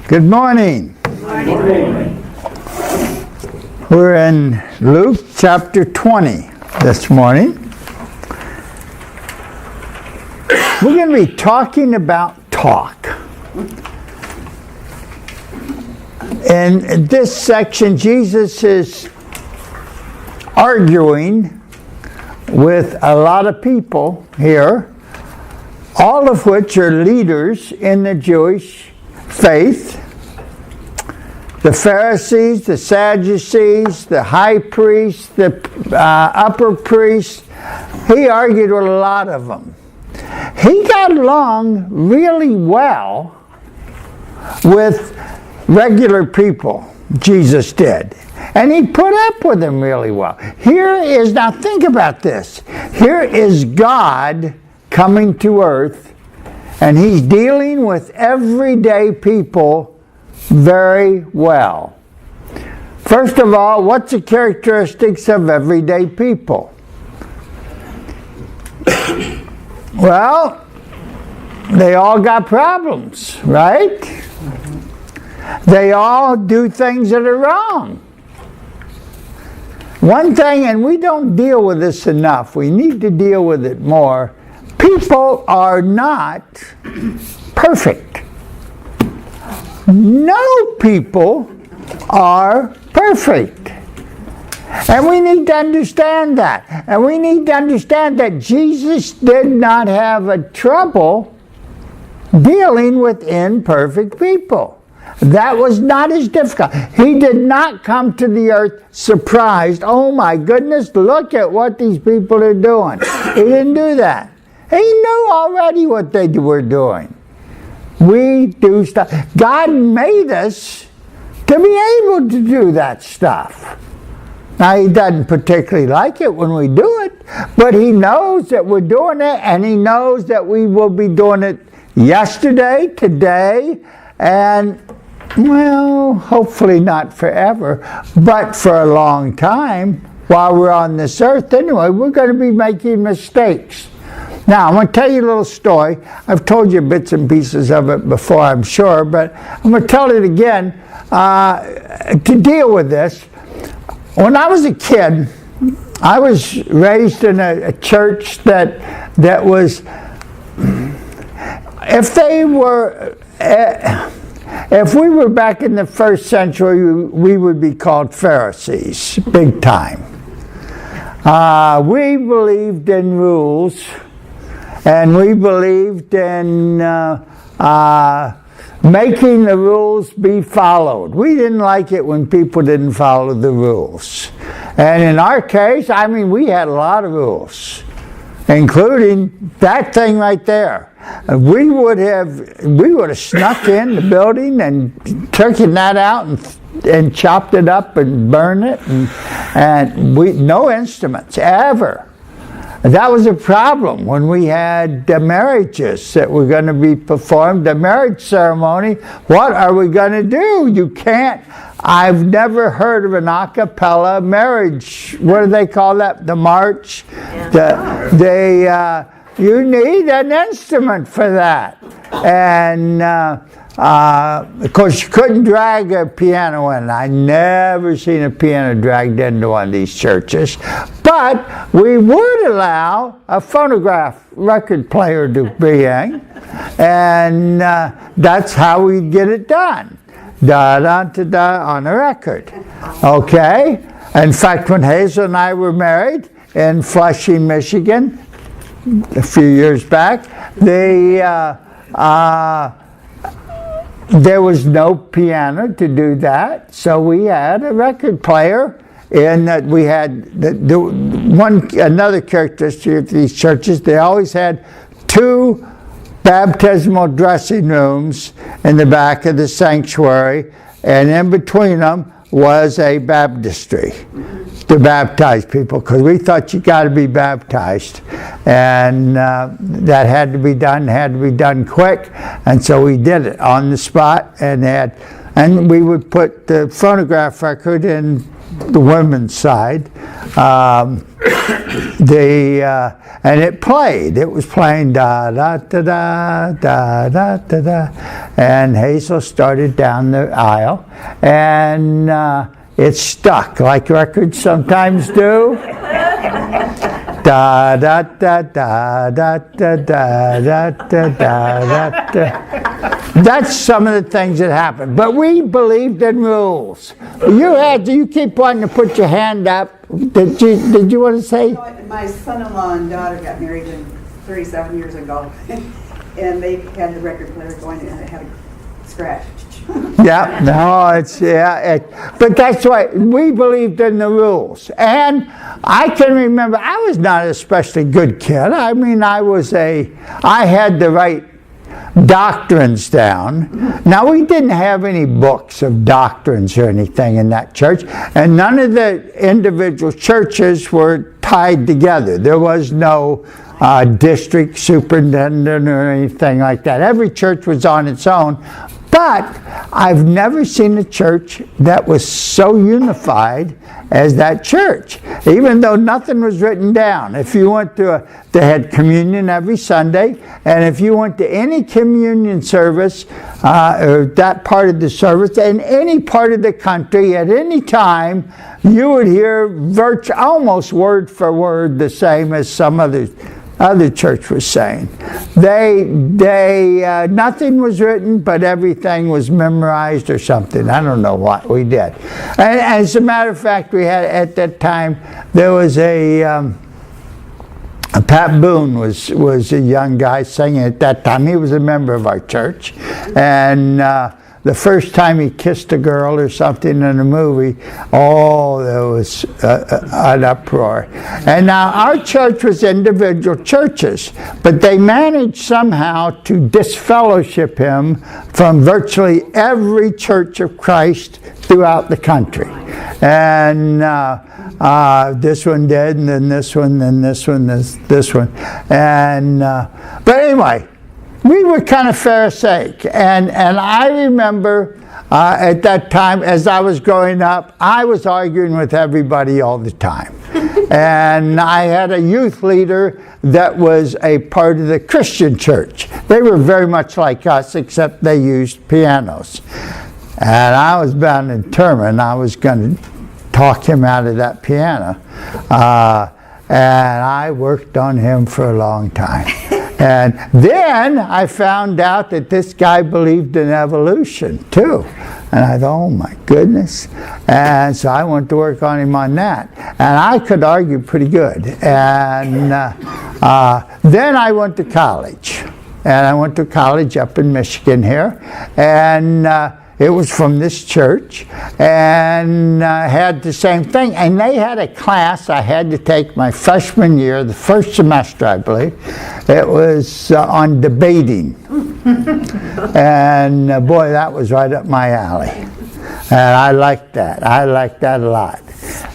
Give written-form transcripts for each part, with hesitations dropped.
Good morning. Good morning. We're in Luke chapter 20 this morning. We're going to be talking about talk. In this section, Jesus is arguing with a lot of people here, all of which are leaders in the Jewish faith. The Pharisees, the Sadducees, the high priests, the upper priests. He argued with a lot of them. He got along really well with regular people, Jesus did. And he put up with them really well. Now think about this. Here is God coming to earth, and he's dealing with everyday people very well. First of all, what's the characteristics of everyday people? Well, they all got problems, right? They all do things that are wrong. One thing, and we don't deal with this enough, we need to deal with it more. People are not perfect. No people are perfect. And we need to understand that. And we need to understand that Jesus did not have a trouble dealing with imperfect people. That was not as difficult. He did not come to the earth surprised. Oh my goodness, look at what these people are doing. He didn't do that. He knew already what they were doing. We do stuff. God made us to be able to do that stuff. Now, he doesn't particularly like it when we do it, but he knows that we're doing it, and he knows that we will be doing it yesterday, today, and, well, hopefully not forever, but for a long time while we're on this earth. Anyway, we're going to be making mistakes. Now, I'm going to tell you a little story. I've told you bits and pieces of it before, I'm sure, but I'm going to tell it again to deal with this. When I was a kid, I was raised in a church that was, if we were back in the first century, we would be called Pharisees, big time. We believed in rules. And we believed in making the rules be followed. We didn't like it when people didn't follow the rules. And in our case, we had a lot of rules, including that thing right there. We would have snuck in the building and taken that out and chopped it up and burned it, and no instruments ever. That was a problem when we had the marriages that were going to be performed, the marriage ceremony. What are we going to do? You can't. I've never heard of an a cappella marriage. What do they call that? The march? You need an instrument for that. And of course, you couldn't drag a piano in. I never seen a piano dragged into one of these churches. But we would allow a phonograph record player to be in. And that's how we'd get it done. Da-da-da-da on a record. Okay? In fact, when Hazel and I were married in Flushing, Michigan, a few years back, there was no piano to do that, so we had a record player. And that we had another characteristic of these churches, they always had two baptismal dressing rooms in the back of the sanctuary, and in between them was a baptistry to baptize people, because we thought you got to be baptized, and that had to be done quick, and so we did it on the spot, and we would put the phonograph record in the women's side, and it played. It was playing da da da da da da da da, and Hazel started down the aisle, and it stuck like records sometimes do. Da da da da da da da da da da da. That's some of the things that happened. But we believed in rules. You keep wanting to put your hand up. Did you want to say? My son-in-law and daughter got married 37 years ago, and they had the record player going, and it had a scratch. Yeah, no, but that's why we believed in the rules. And I can remember, I was not an especially good kid. I mean, I had the right doctrines down. Now, we didn't have any books of doctrines or anything in that church, and none of the individual churches were tied together. There was no district superintendent or anything like that. Every church was on its own. But I've never seen a church that was so unified as that church, even though nothing was written down. If you went they had communion every Sunday, and if you went to any communion service, or that part of the service, in any part of the country, at any time, you would hear almost word for word the same as some other church was saying. Nothing was written, but everything was memorized or something. I don't know what we did. And as a matter of fact, we had at that time, there was Pat Boone was a young guy singing at that time. He was a member of our church, and the first time he kissed a girl or something in a movie, there was an uproar. And now our church was individual churches, but they managed somehow to disfellowship him from virtually every Church of Christ throughout the country. And this one did, and then this one, then this one, this one. And but anyway, we were kind of Pharisaic, and I remember at that time, as I was growing up, I was arguing with everybody all the time. And I had a youth leader that was a part of the Christian church. They were very much like us, except they used pianos. And I was bound and determined I was going to talk him out of that piano. And I worked on him for a long time. And then I found out that this guy believed in evolution too. And I thought, oh my goodness. And so I went to work on him on that. And I could argue pretty good. And then I went to college. And I went to college up in Michigan here. And it was from this church, and had the same thing. And they had a class I had to take my freshman year, the first semester, I believe. It was on debating. And boy, that was right up my alley. And I liked that. I liked that a lot.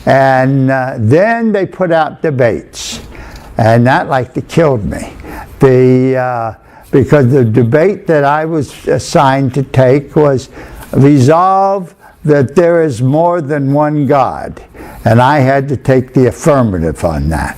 And then they put out debates. And that killed me. Because the debate that I was assigned to take was resolve that there is more than one God. And I had to take the affirmative on that.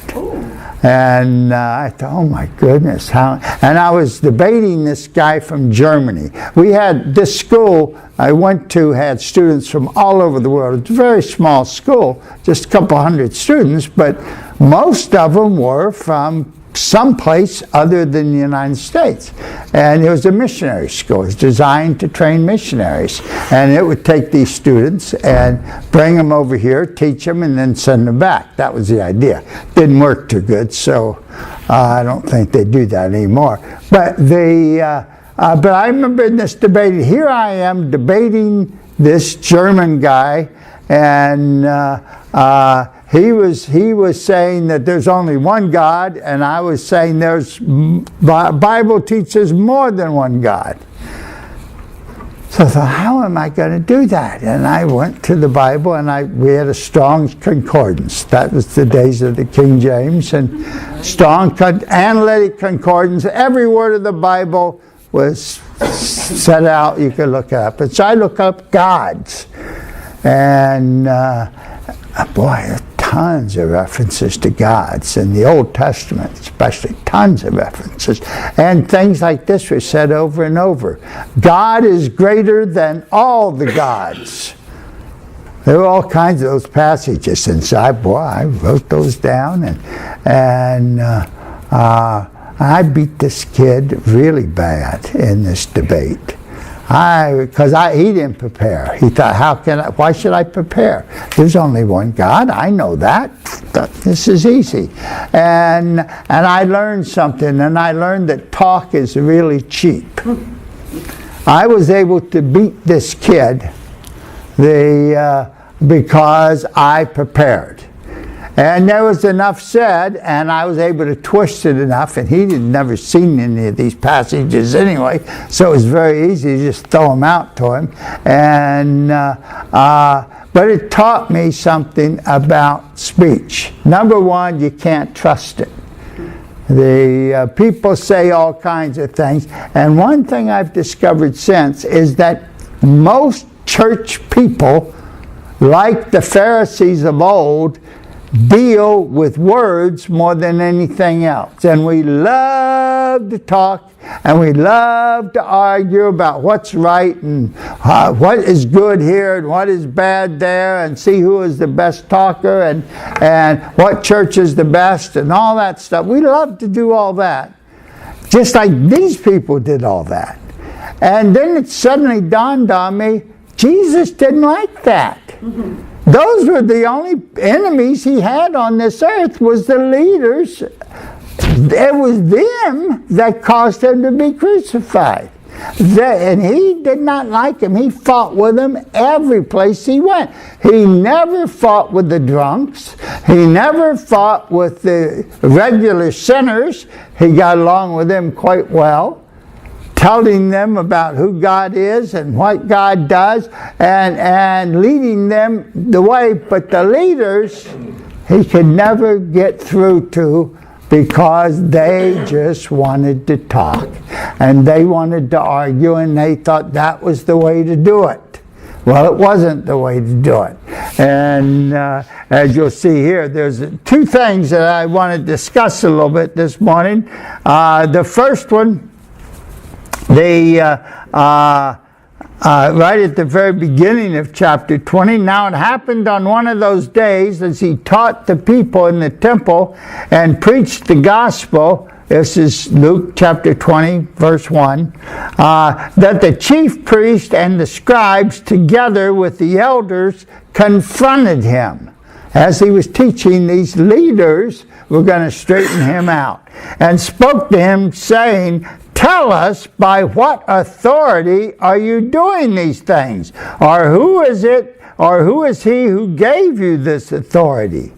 And I thought, oh my goodness, how? And I was debating this guy from Germany. We had this school I went to had students from all over the world. It's a very small school, just a couple hundred students, but most of them were from someplace other than the United States. And it was a missionary school. It was designed to train missionaries. And it would take these students and bring them over here, teach them, and then send them back. That was the idea. Didn't work too good, so I don't think they do that anymore. But but I remember in this debate, here I am debating this German guy, and he was saying that there's only one God, and I was saying Bible teaches more than one God. So I thought, how am I going to do that? And I went to the Bible, and we had a strong concordance. That was the days of the King James, and strong analytic concordance. Every word of the Bible was set out. You could look up. So I looked up gods, and boy, tons of references to gods in the Old Testament, especially tons of references. And things like this were said over and over. God is greater than all the gods. There were all kinds of those passages, and so I wrote those down, and I beat this kid really bad in this debate. Because he didn't prepare. He thought, why should I prepare? There's only one God. I know that. This is easy. And I learned something, and I learned that talk is really cheap. I was able to beat this kid because I prepared. And there was enough said, and I was able to twist it enough, and he had never seen any of these passages anyway, so it was very easy to just throw them out to him. But it taught me something about speech. Number one, you can't trust it. The people say all kinds of things, and one thing I've discovered since is that most church people, like the Pharisees of old, deal with words more than anything else. And we love to talk, and we love to argue about what's right and what is good here and what is bad there, and see who is the best talker and what church is the best and all that stuff. We love to do all that, just like these people did all that. And then it suddenly dawned on me, Jesus didn't like that. Mm-hmm. Those were the only enemies he had on this earth, was the leaders. It was them that caused him to be crucified. And he did not like him. He fought with them every place he went. He never fought with the drunks. He never fought with the regular sinners. He got along with them quite well, telling them about who God is and what God does, and leading them the way. But the leaders, he could never get through to, because they just wanted to talk, and they wanted to argue, and they thought that was the way to do it. Well, it wasn't the way to do it. And as you'll see here, there's two things that I want to discuss a little bit this morning. The first one, right at the very beginning of chapter 20, now it happened on one of those days as he taught the people in the temple and preached the gospel. This is Luke chapter 20, verse 1, that the chief priest and the scribes, together with the elders, confronted him. As he was teaching, these leaders were going to straighten him out, and spoke to him, saying, "Tell us, by what authority are you doing these things? Or who is he who gave you this authority?"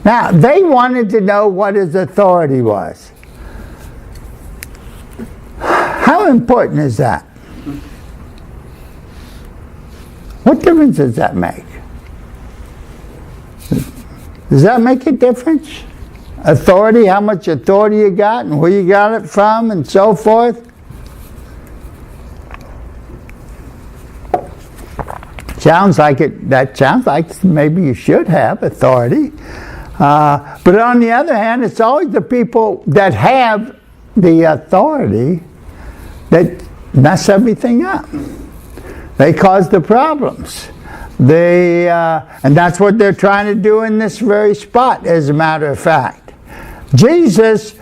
Now, they wanted to know what his authority was. How important is that? What difference does that make? Does that make a difference? Authority, how much authority you got and where you got it from and so forth? Sounds like maybe you should have authority. But on the other hand, it's always the people that have the authority that mess everything up. They cause the problems. And that's what they're trying to do in this very spot, as a matter of fact. Jesus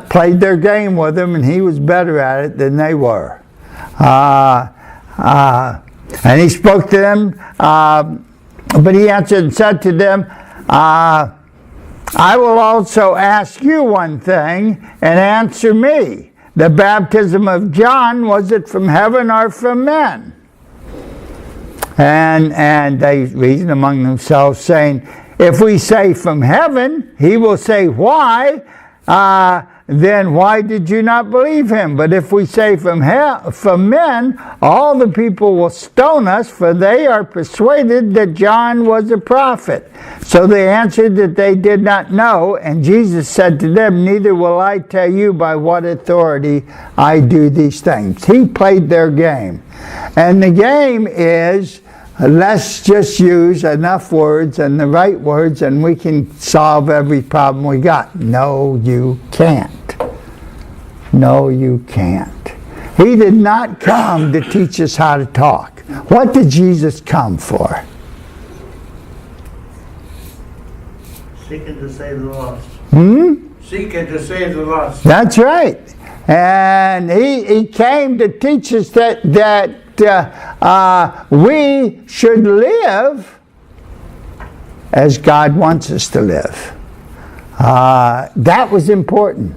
played their game with them, and he was better at it than they were. And he spoke to them, but he answered and said to them, "I will also ask you one thing, and answer me. The baptism of John, was it from heaven or from men?" And they reasoned among themselves, saying, "If we say from heaven," he will say, "Why? Then why did you not believe him? But if we say from men, all the people will stone us, for they are persuaded that John was a prophet." So they answered that they did not know. And Jesus said to them, "Neither will I tell you by what authority I do these things." He played their game. And the game is let's just use enough words and the right words and we can solve every problem we got. No, you can't. No, you can't. He did not come to teach us how to talk. What did Jesus come for? Seeking to save the lost. Seeking to save the lost. That's right. And he came to teach us that we should live as God wants us to live. That was important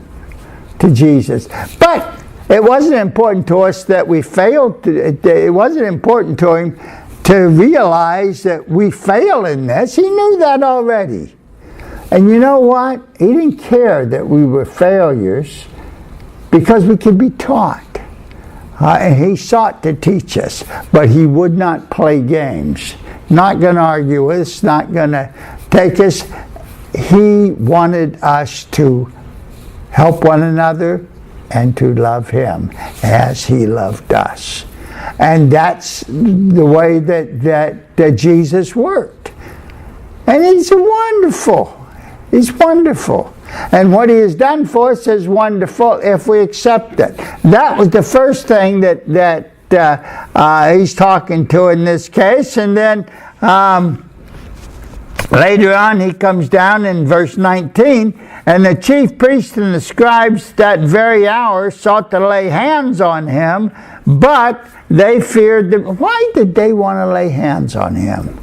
to Jesus. But it wasn't important to us that we failed. It wasn't important to him to realize that we fail in this. He knew that already. And you know what? He didn't care that we were failures because we could be taught. And he sought to teach us, but he would not play games. Not going to argue with us, not going to take us. He wanted us to help one another and to love him as he loved us. And that's the way that Jesus worked. And he's wonderful. He's wonderful. And what he has done for us is wonderful if we accept it. That was the first thing that he's talking to in this case. And then later on he comes down in verse 19, and the chief priests and the scribes that very hour sought to lay hands on him, but they feared them. Why did they want to lay hands on him?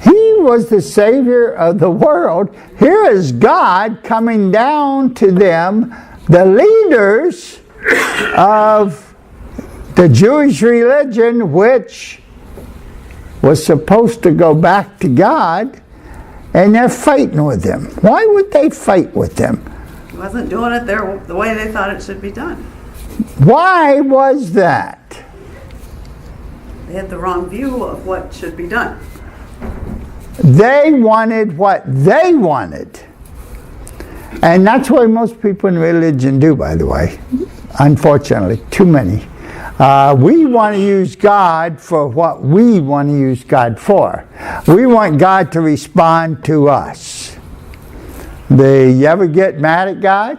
He was the Savior of the world. Here is God coming down to them, the leaders of the Jewish religion, which was supposed to go back to God, and they're fighting with him. Why would they fight with him? He wasn't doing it the way they thought it should be done. Why was that? They had the wrong view of what should be done. They wanted what they wanted. And that's what most people in religion do, by the way. Unfortunately, too many. We want to use God for what we want to use God for. We want God to respond to us. Do you ever get mad at God?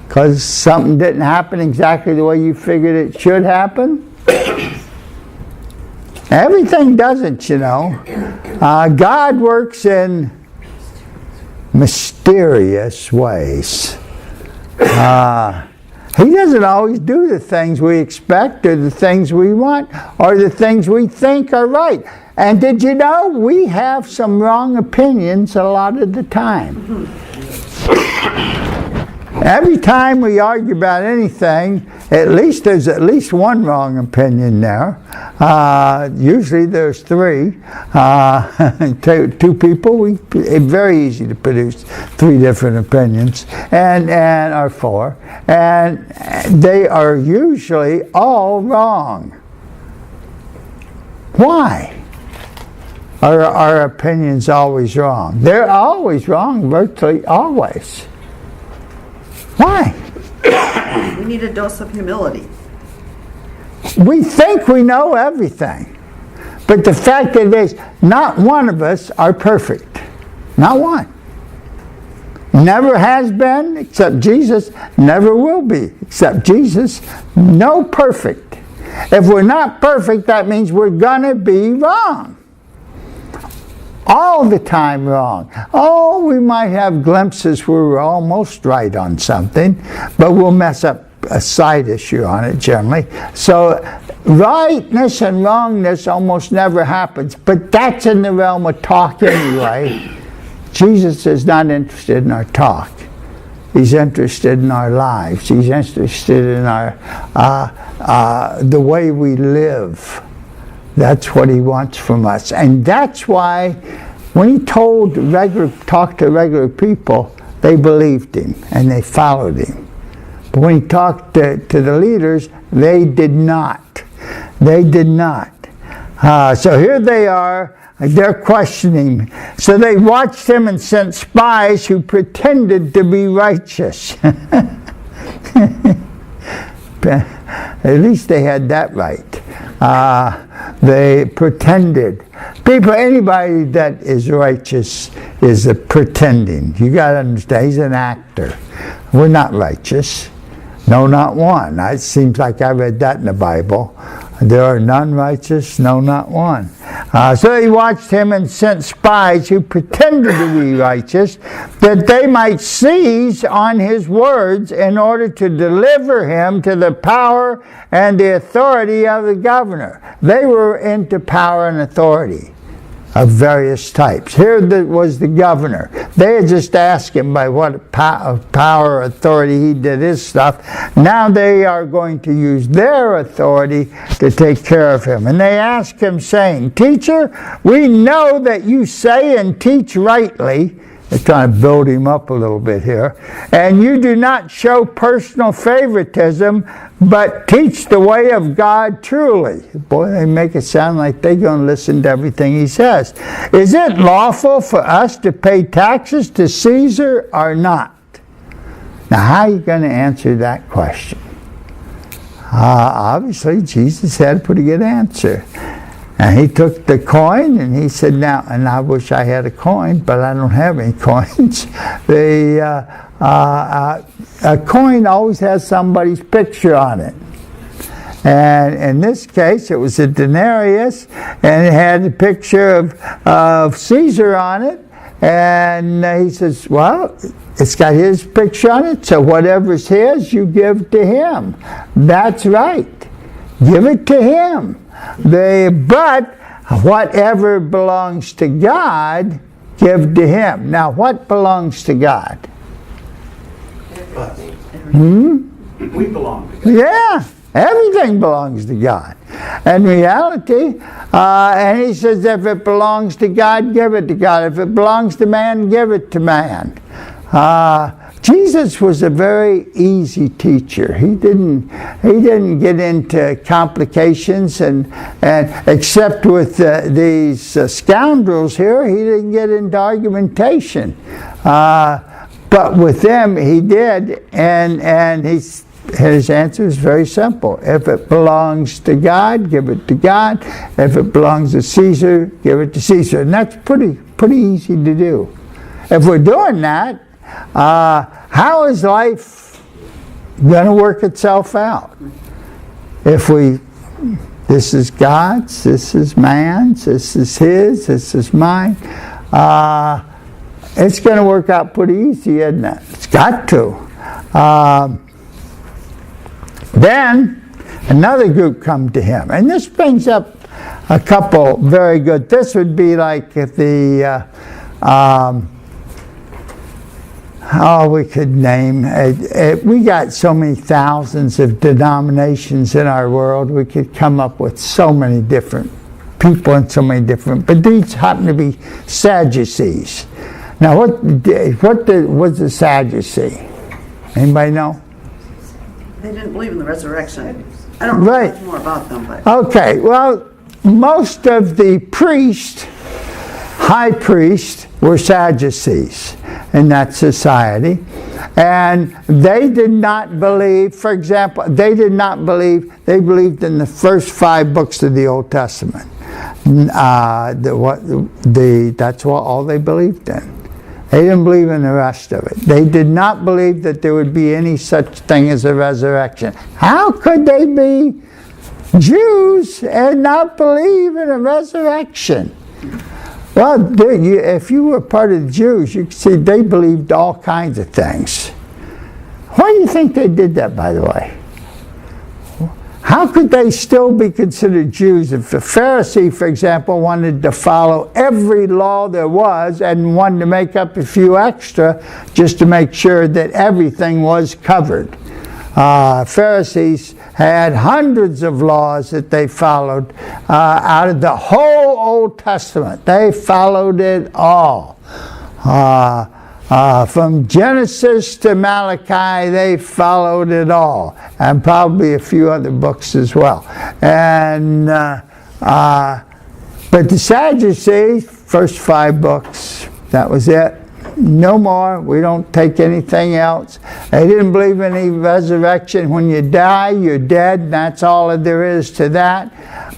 Because something didn't happen exactly the way you figured it should happen? Everything doesn't, you know. God works in mysterious ways. He doesn't always do the things we expect or the things we want or the things we think are right. And did you know we have some wrong opinions a lot of the time? Every time we argue about anything, there's at least one wrong opinion there. Usually there's three. Two people, it's very easy to produce three different opinions, or four. And they are usually all wrong. Why are our opinions always wrong? They're always wrong, virtually always. Why? We need a dose of humility. We think we know everything. But the fact is, not one of us are perfect. Not one. Never has been, except Jesus. Never will be, except Jesus. No perfect. If we're not perfect, that means we're going to be wrong. All the time wrong. Oh, we might have glimpses where we're almost right on something, but we'll mess up a side issue on it generally. So rightness and wrongness almost never happens, but that's in the realm of talk anyway. Jesus is not interested in our talk. He's interested in our lives. He's interested in our the way we live. That's what he wants from us. And that's why when he talked to regular people, they believed him and they followed him. But when he talked to the leaders, they did not. They did not. So here they are, they're questioning. So they watched him and sent spies who pretended to be righteous. At least they had that right. They pretended. People, anybody that is righteous is a pretending. You got to understand, he's an actor. We're not righteous. No, not one. It seems like I read that in the Bible. There are none righteous, no, not one. So he watched him and sent spies who pretended to be righteous, that they might seize on his words in order to deliver him to the power and the authority of the governor. They were into power and authority of various types. Here was the governor. They had just asked him by what power, authority he did his stuff. Now they are going to use their authority to take care of him. And they asked him, saying, "Teacher, we know that you say and teach rightly." They're trying to build him up a little bit here. "And you do not show personal favoritism, but teach the way of God truly." Boy, they make it sound like they're going to listen to everything he says. "Is it lawful for us to pay taxes to Caesar or not?" Now, how are you going to answer that question? Obviously, Jesus had a pretty good answer. And he took the coin and he said, "Now," and I wish I had a coin, but I don't have any coins. A coin always has somebody's picture on it. And in this case, it was a denarius, and it had a picture of Caesar on it. And he says, "Well, it's got his picture on it, so whatever's his, you give to him." That's right. Give it to him. But whatever belongs to God, give to him. Now, what belongs to God? We belong to God. Yeah, everything belongs to God. In reality, and he says, if it belongs to God, give it to God. If it belongs to man, give it to man. Jesus was a very easy teacher. He didn't get into complications, and except with these scoundrels here, he didn't get into argumentation. But with them, he did, and his answer is very simple. If it belongs to God, give it to God. If it belongs to Caesar, give it to Caesar. And that's pretty easy to do. If we're doing that, how is life going to work itself out? If this is God's, this is man's, this is his, this is mine, it's going to work out pretty easy, isn't it? It's got to. Then another group come to him, and this brings up a couple very good. This would be like if we could name it. We got so many thousands of denominations in our world. We could come up with so many different people and so many different. But these happen to be Sadducees. Now, what was the Sadducee? Anybody know? They didn't believe in the resurrection. I don't know much more about them, but Okay, well, most of the high priests, were Sadducees in that society, and they did not believe. For example, they believed in the first 5 books of the Old Testament. That's all they believed in. They didn't believe in the rest of it. They did not believe that there would be any such thing as a resurrection. How could they be Jews and not believe in a resurrection? Well, if you were part of the Jews, you could see they believed all kinds of things. Why do you think they did that, by the way? How could they still be considered Jews if a Pharisee, for example, wanted to follow every law there was and wanted to make up a few extra just to make sure that everything was covered? Pharisees had hundreds of laws that they followed out of the whole Old Testament. They followed it all. From Genesis to Malachi, they followed it all, and probably a few other books as well. And but the Sadducees, first 5 books, that was it. No more. We don't take anything else. They didn't believe in any resurrection. When you die, you're dead, and that's all there is to that.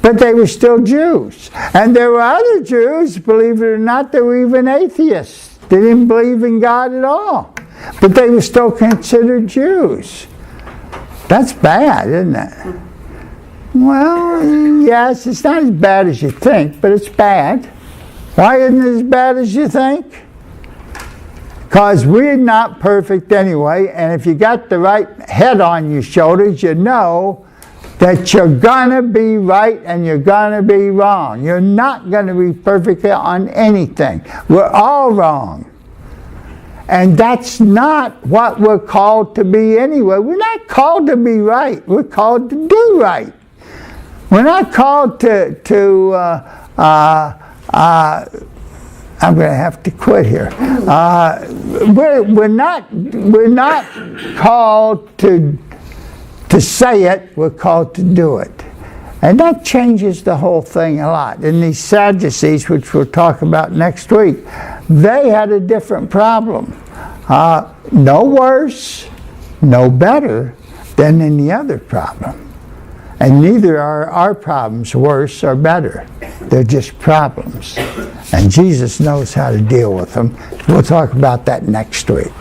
but they were still Jews. And there were other Jews, believe it or not, that were even atheists. They didn't believe in God at all. But they were still considered Jews. That's bad, isn't it? Well, yes, it's not as bad as you think, but it's bad. Why isn't it as bad as you think? Because we're not perfect anyway, and if you got the right head on your shoulders, you know that you're going to be right and you're going to be wrong. You're not going to be perfect on anything. We're all wrong. And that's not what we're called to be anyway. We're not called to be right. We're called to do right. We're not called I'm going to have to quit here. We're not called to say it. We're called to do it. And that changes the whole thing a lot. And these Sadducees, which we'll talk about next week, they had a different problem. No worse, no better than any other problem. And neither are our problems worse or better. They're just problems. And Jesus knows how to deal with them. We'll talk about that next week.